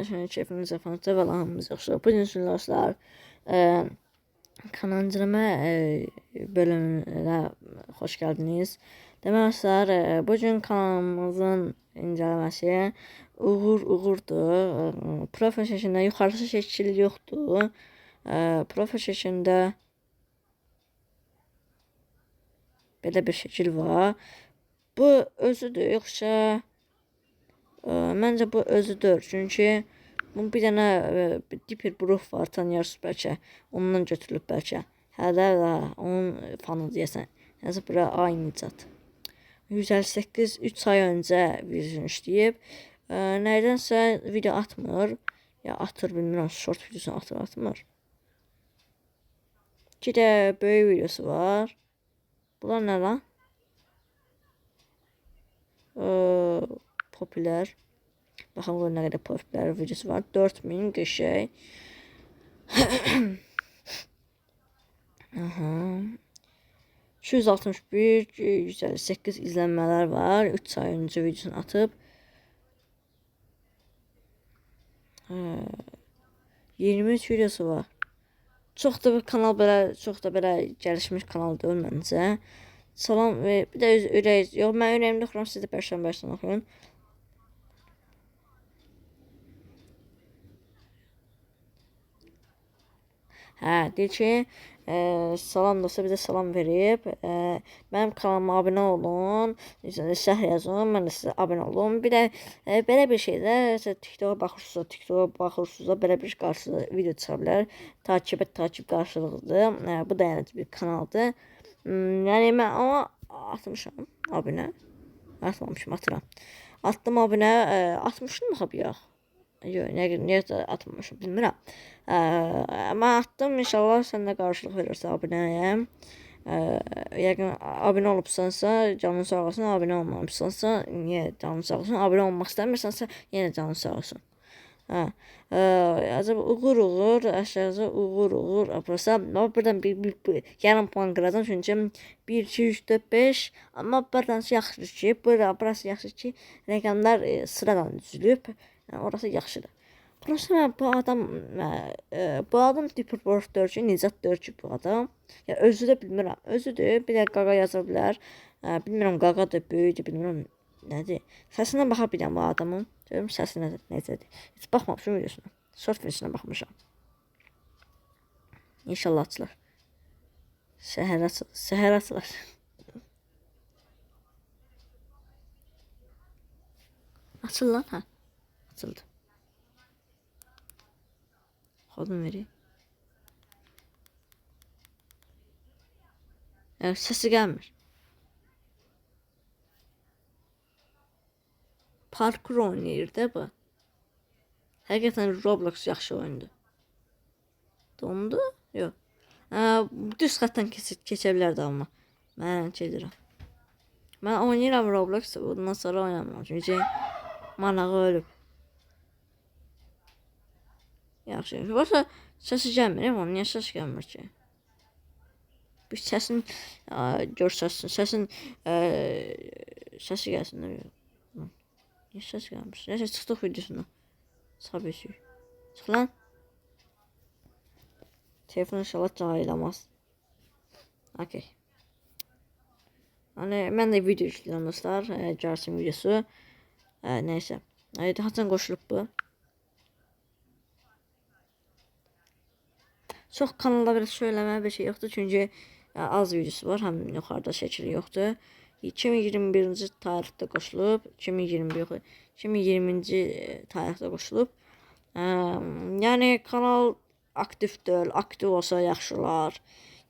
Şimdi keyfimiz yapanızda ve Allah'ımız yaxşı. Bu gün dostlar kanal inceleme bölümüne hoş geldiniz. Demek dostlar bugün kanalımızın inceleməsi uğurdur. Profil şeklinde yukarısı şekil yoktu. Profil şeklinde belə bir şekil var. Bu özüdür yoxsa məncə bu özüdür. Çünki bunun bir dənə dipper bruh var, tanıyarsınız bəlkə. Ondan götürülüb bəlkə. Hələ onun fanı deyəsən. Nəsə bura aynı zat. 158 3 ay öncə video işləyib. Nədənsə video atmır. Ya atır bilmirəm, short videosunu atmır. İki də böyük videosu var. Bunlar nə lan? Popüler. Baxın bu nə qədər popüler videosu var. 4000 qəşəng. Aha. 261 158 izlənmələr var. 3 ay öncə videosunu atıb. 23 videosu var. Çox da bir kanal belə, çox da belə gəlişmiş kanal deyil məncə. Salam və bir də ürək. Yox, mən ürəyimdə oxuram, siz də Pərşənbədən oxuyun. Hə, deyir ki, salam dostlar, bizə salam verib. Mənim kanalıma abunə olun, şərh yazın, mən də sizə abunə olun. Bir də belə bir şeydə TikToka baxırsınızsa, belə bir qarşısında video çıxa bilər. Takip qarşılığıdır. Bu da yəni bir kanaldır. Yəni mən amma atmışam abunə. Atmamışım, atıram. Attım abunə, 60'ını mı xab yox? Yox, niyə atmamışım bilmirəm. Mən attım, inşallah sən də qarşılıq verirsən abunəyəm. Yəqin abunə olubsansa, canın sağ olsun, abunə olmamışsansa, niyə canın sağ olsun, abunə olmaq istəmirsansa, yenə canın sağ olsun. Acaba uğur, aşağıda uğur aparsa, buradan bir yarım puan qıracam, çünki 1, 2, 3, 4, 5, amma burası yaxşı ki, burası yaxşı ki, rəqəmlər sıradan düzülüb, orası yaxşıdır. Burası bu adam Dipper Bruh 4 ki, Nicat 4 ki bu adam. Ya özü də bilmirəm, özüdür, bir də qaqa yaza bilər, bilmirəm qaqadır, böyüdür, bilmirəm nədir. Səsinə baxa biləm bu adamın. Görüm səsi necədir. Heç baxmamışım videosuna. Short videosuna baxmışam. İnşallah açılır. Səhər açılır. Açıl lan, hə. Açıldı. Kodum vereyim. Evet, səsi gəlmir. Parkur oynayır da bu. Həqiqətən Roblox yaxşı oyundur. Dondu? Yox. Düz xətdən keçə bilərdi amma. Mən gedirəm. Mən oynayıram Roblox, bundan sonra oynamıram. Çünki manağı ölüb. Yaxşı. Varsa səsi gəlmir, amma niyə səs gəlmir ki? Bir səsin görsəsin, səsin səsi gəlsin də yox. Niyə səs gəlmir? Nəysə çıxdıq videosuna. Sabisi. Çıx lan. Telefon inşallah cahillamaz. Okey. Hani mən də video işləyirəm dostlar. Gəlsin videosu. Nəysə. Haçan qoşulub bu. Çox kanalda biraz söyləməyə bir şey yoxdur. Çünki az videosu var. Həm yuxarıda şəkili yoxdur. 2021-ci tarixdə qoşulub. 2020-ci tarixdə qoşulub. Yəni kanal aktiv deyil. Aktiv olsa yaxşılar.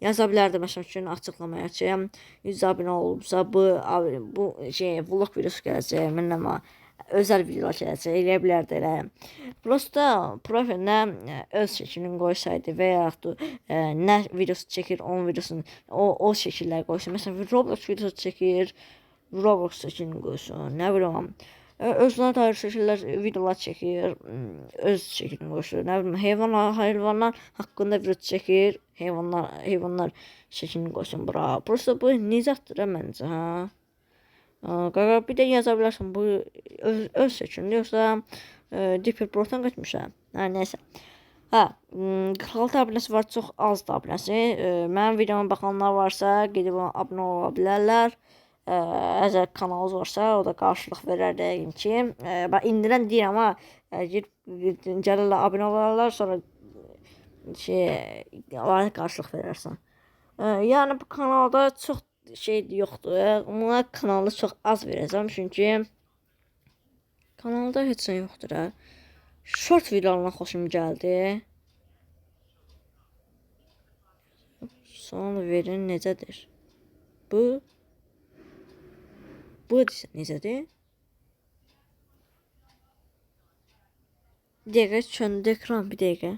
Yaza bilərdi məsələn üçün açıqlamaya ki, 100 abunə olubsa bu vlog videosu gələcək. Mənə özel videolar gələcək, eləyə bilərdi elə. Prosta profilinə öz şəklini qoysaydı və yaxud nə videosu çəkir, onun videosunu o şəkillər qoysun. Məsələn, Roblox videosu çəkir, Roblox şəklini qoysun, nə biləm. Özünə dair şəkillər, videolar çəkir, öz şəklini qoysun. Nə biləm, heyvanlar haqqında video çəkir, heyvanlar şəklini qoysun bura. Prosta bu nicatdır məncə, hə. Qaqa bir də yaza bilərsən bu öz şəklində, yoxsa Deeper Broad'dan götürmüşəm. Hə, nəysə. Hə, 46 abunəsi var, çox azdır abunəsi. Mənim videoma baxanlar varsa, gedib ona abunə ola bilərlər. Əgər kanalınız varsa, o da qarşılıq verər deyim ki. Bax, indirən deyir, amma gəlirlər abunə olarlar, sonra qarşılıq verərsən. Yəni bu kanalda çox şey yoxdur. Buna kanalda çox az verəcəm, çünki kanalda heç nə yoxdur. Short videolarına xoşum gəldi. Son verin necədir? Bu necədir? Bir dəqiqə çöndü ekran, bir dəqiqə.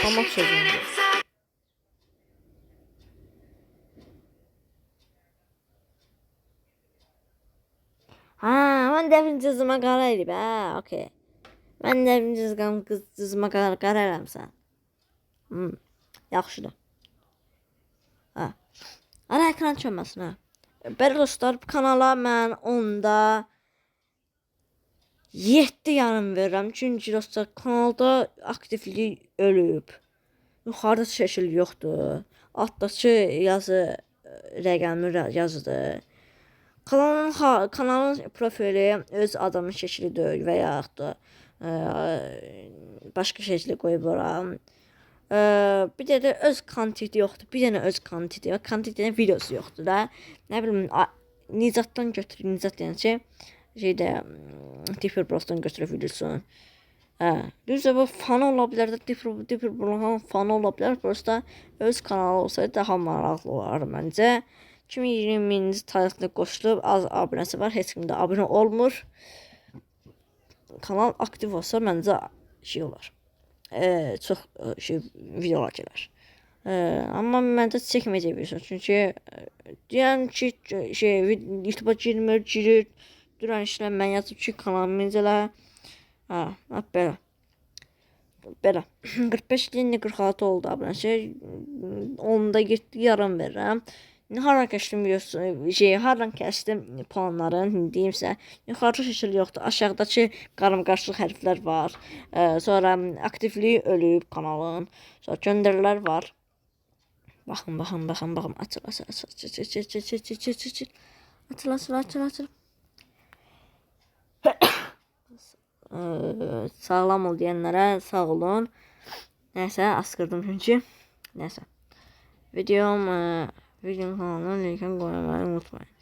Tamam sözündür. Ha, mən dəfin cızıma qara eləyib, hə, okey. Mən dəfin cızıma qara eləmsən. Yaxşıdır. Hə. Ara ekran çönməsin, hə. Belə dostlar, bu kanala mən onda 7 yarım verirəm. Çünki dostlar, kanalda aktivlik ölüb. Yuxarıda şəkil yoxdur. Altdakı yazı rəqəmi yazıdır. Kanalın profili öz adamın şəklidir və yaxud da başqa şəkli qoyub ora. Bir də öz kontenti yoxdur. Bir dənə öz kontenti və kontentin videosu yoxdur da. Nə bilim, Nizatdan götürür. Nizat yəni ki, şeydə Deeper Broad'dan götürür videosunu. Düzdür, bu fanı ola bilər də, Deeper Broad'dan fanı ola bilər. Prosta öz kanalı olsaydı daha maraqlı olardı məncə. 2020-ci tarixdə qoşulub, az abunəsi var, heç kimdə abunə olmur. Kanal aktiv olsa məncə şey olar. Çox videolar gələr. Amma məncə çəkməyəcək bir şey. Çünki deyən ki, YouTube'a girir, duran işlər mən yazıb ki, kanalımı incələ. Belə. 45 ilində 46 oldu abunəsi. Onda 7 yarım verirəm. Hardan kəşdim hardan kəşdim planların, deyimsə, yuxarı şəkil yoxdur. Aşağıdakı qarşılıq hərflər var. Sonra aktivliyi ölüb kanalın. Sonra göndərilər var. Baxın. Açıl. Sağlam ol deyənlərə sağ olun. Nəysə, asqırdım çünki. Nəysə. Videom kanalına linkini qoymayı unutmayın.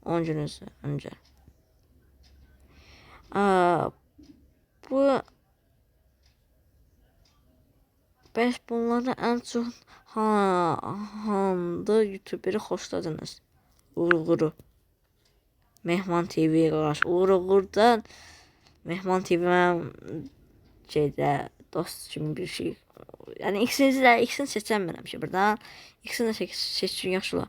10 gün öncə. Bunları ən çox hansı YouTuberi xoşladınız? Uğuru. Mehman TV qarşı. Uğurdan Mehman TV mənim dost kimi bir şey. Yəni ikisini seçəmirəm ki, buradan. İkisini də seçsin, yaxşı olar.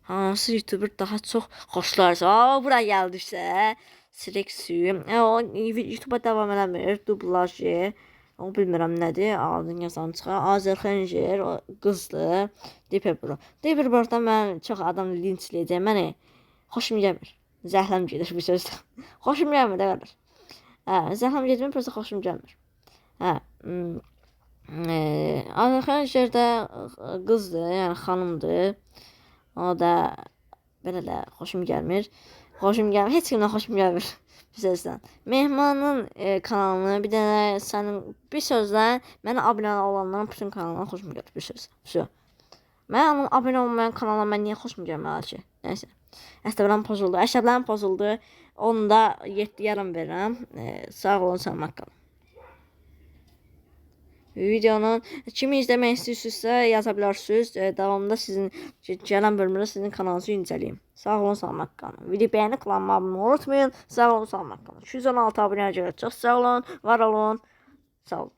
Hansı YouTuber daha çox xoşlarsa, bura gəldiksə, Sirexim. O YouTube'a davam eləmir, dublajı. O bilmirəm nədir, adını yazan çıxar. Azərxəncer, qızdır. Deeper Broad'dan mən çox adam linçləyəcək. Mənə xoşum gəlmir. Zəhləm gedir bir sözlə. Xoşum gəlmir də qardaş. Zəhləm gedir, prosta xoşum gəlmir. Azərxəncer də qızdır, yəni xanımdır. O da belə də xoşum gəlmir. Heç kimdən xoşum gəlmir. Bir sözlə. Mehmanın kanalını, bir dənə sənin bir sözlə mənə abunə olanların bütün kanalına xoşum gəlir. Bir sözlə. Mən abunə olmayan kanala mən niyə xoşum gəlməli ki? Nəysə. Əsəblərim pozuldu. Onu da 7 yarım verirəm. Sağ olun, salamat qalın. Videonun kimi izləmək istəyirsinizsə yaza bilərsiniz. Davamında sizin gələn bölümdə sizin kanalınızı incələyim. Sağ olun, salamat qalın. Video bəyənib kanalıma abunə unutmayın. Sağ olun, salamat qalın. 216 abunəyə görə çox sağ olun, var olun. Sağ olun.